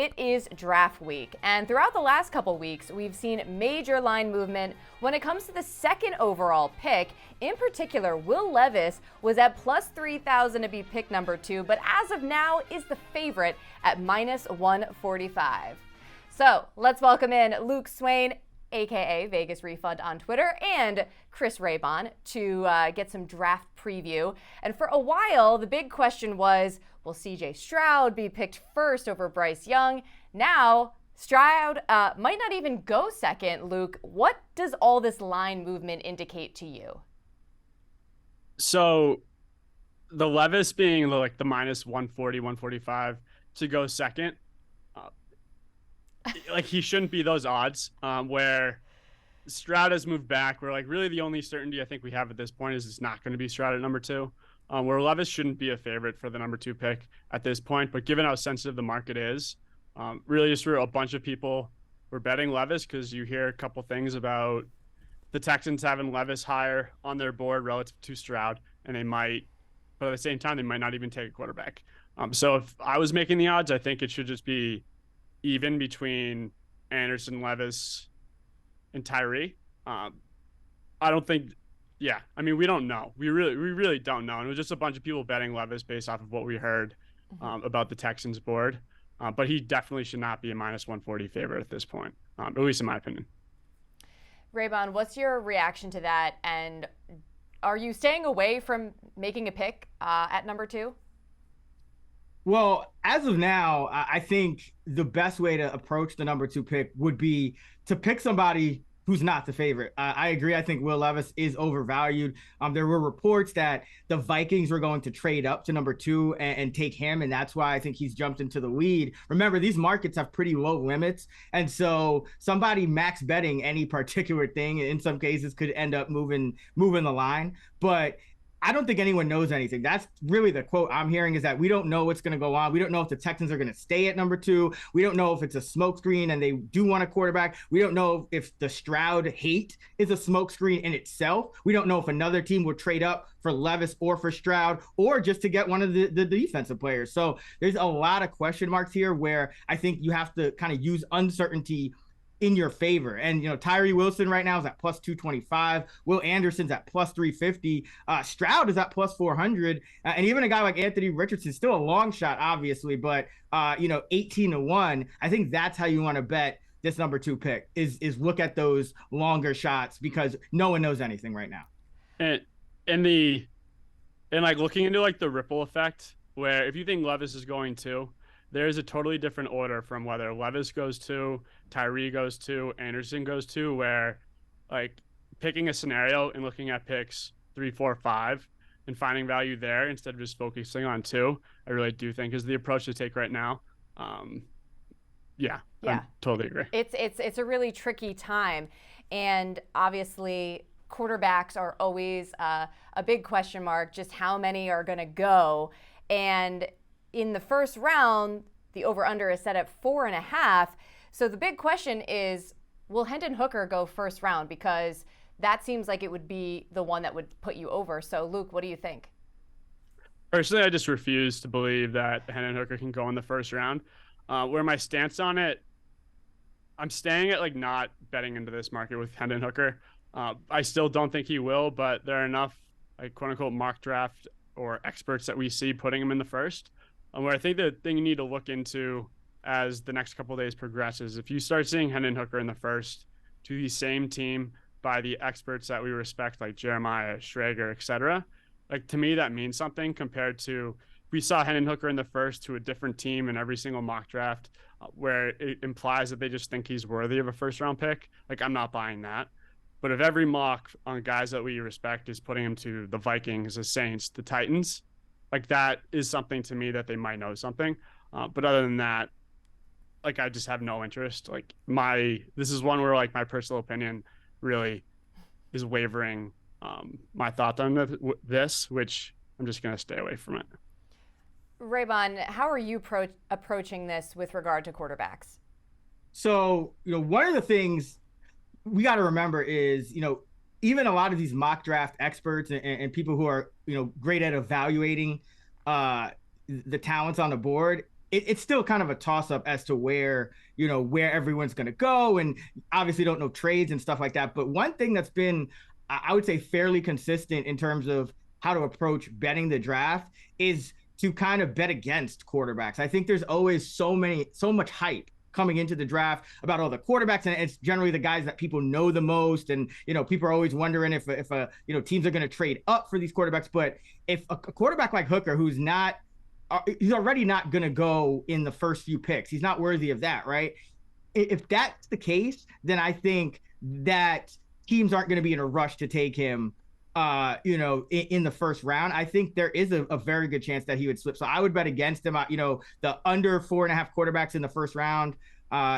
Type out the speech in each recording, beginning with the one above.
it is draft week, and throughout the last couple weeks, we've seen major line movement when it comes to the second overall pick. In particular, Will Levis was at plus 3,000 to be pick number 2, but as of now is the favorite at minus 145. So let's welcome in Luke Swain, aka Vegas Refund on Twitter, and Chris Raybon to get some draft preview. And for a while, the big question was, will CJ Stroud be picked first over Bryce Young? Now, Stroud might not even go second. Luke, what does all this line movement indicate to you? So the Levis being like the minus 140, 145 to go second, like he shouldn't be those odds, where Stroud has moved back. Where like really the only certainty I think we have at this point is it's not going to be Stroud at number 2. Where Levis shouldn't be a favorite for the number 2 pick at this point. But given how sensitive the market is, really just for a bunch of people were betting Levis because you hear a couple things about the Texans having Levis higher on their board relative to Stroud, and they might, but at the same time, they might not even take a quarterback. So if I was making the odds, I think it should just be even between Anderson, Levis, and Tyree. I don't think. Yeah, I mean, we don't know. We really don't know. And it was just a bunch of people betting Levis based off of what we heard about the Texans board. But he definitely should not be a minus 140 favorite at this point, at least in my opinion. Raybon, what's your reaction to that? And are you staying away from making a pick at number 2? Well, as of now, I think the best way to approach the number 2 pick would be to pick somebody who's not the favorite. I agree. I think Will Levis is overvalued. There were reports that the Vikings were going to trade up to number 2 and take him, and that's why I think he's jumped into the lead. Remember, these markets have pretty low limits, and so somebody max betting any particular thing in some cases could end up moving the line. But I don't think anyone knows anything. That's really the quote I'm hearing, is that we don't know what's going to go on. We don't know if the Texans are going to stay at number 2. We don't know if it's a smokescreen and they do want a quarterback. We don't know if the Stroud hate is a smokescreen in itself. We don't know if another team will trade up for Levis or for Stroud or just to get one of the defensive players. So there's a lot of question marks here where I think you have to kind of use uncertainty in your favor. And, you know, Tyree Wilson right now is at plus 225. Will Anderson's at plus 350. Stroud is at plus 400. And even a guy like Anthony Richardson, still a long shot, obviously, but, 18-1. I think that's how you want to bet this number 2 pick is look at those longer shots because no one knows anything right now. And like looking into like the ripple effect, where if you think Levis is going to, there's a totally different order from whether Levis goes 2, Tyree goes 2, Anderson goes 2, where like picking a scenario and looking at picks 3, 4, 5 and finding value there instead of just focusing on 2, I really do think is the approach to take right now. Yeah, I totally agree. It's a really tricky time. And obviously quarterbacks are always a big question mark, just how many are going to go. And in the first round, the over-under is set at 4.5. So the big question is, will Hendon Hooker go first round? Because that seems like it would be the one that would put you over. So, Luke, what do you think? Personally, I just refuse to believe that Hendon Hooker can go in the first round. Where my stance on it, I'm staying at like not betting into this market with Hendon Hooker. I still don't think he will, but there are enough like quote-unquote mock draft or experts that we see putting him in the first. Where I think the thing you need to look into as the next couple of days progresses, if you start seeing Hendon Hooker in the first to the same team by the experts that we respect, like Jeremiah, Schrager, etc., like to me that means something compared to if we saw Hendon Hooker in the first to a different team in every single mock draft, where it implies that they just think he's worthy of a first round pick. Like I'm not buying that. But if every mock on guys that we respect is putting him to the Vikings, the Saints, the Titans, like that is something to me that they might know something. But other than that, like I just have no interest. Like this is one where like my personal opinion really is wavering my thoughts on this, which I'm just going to stay away from it. Raybon, how are you approaching this with regard to quarterbacks? So, one of the things we got to remember is, even a lot of these mock draft experts and people who are, great at evaluating the talents on the board, it's still kind of a toss up as to where everyone's going to go. And obviously don't know trades and stuff like that. But one thing that's been, I would say, fairly consistent in terms of how to approach betting the draft is to kind of bet against quarterbacks. I think there's always so much hype coming into the draft about all the quarterbacks, and it's generally the guys that people know the most. And people are always wondering if teams are going to trade up for these quarterbacks. But if a quarterback like Hooker, he's already not going to go in the first few picks, he's not worthy of that, right? If that's the case, then I think that teams aren't going to be in a rush to take him in the first round. I think there is a very good chance that he would slip. So I would bet against him. The under 4.5 quarterbacks in the first round,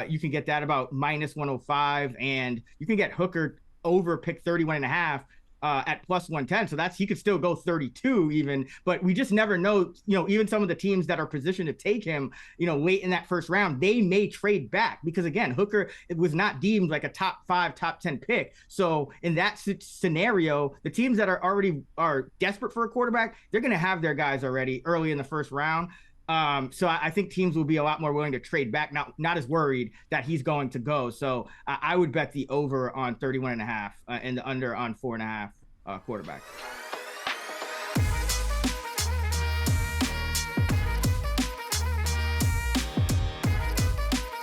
you can get that about -105, and you can get Hooker over pick 31.5 at +110. So he could still go 32 even, but we just never know. Even some of the teams that are positioned to take him, late in that first round, they may trade back because, again, Hooker was not deemed like a top 5, top 10 pick. So in that scenario, the teams that are desperate for a quarterback, they're going to have their guys already early in the first round. So I think teams will be a lot more willing to trade back, not as worried that he's going to go. So I would bet the over on 31.5 and the under on 4.5 quarterbacks.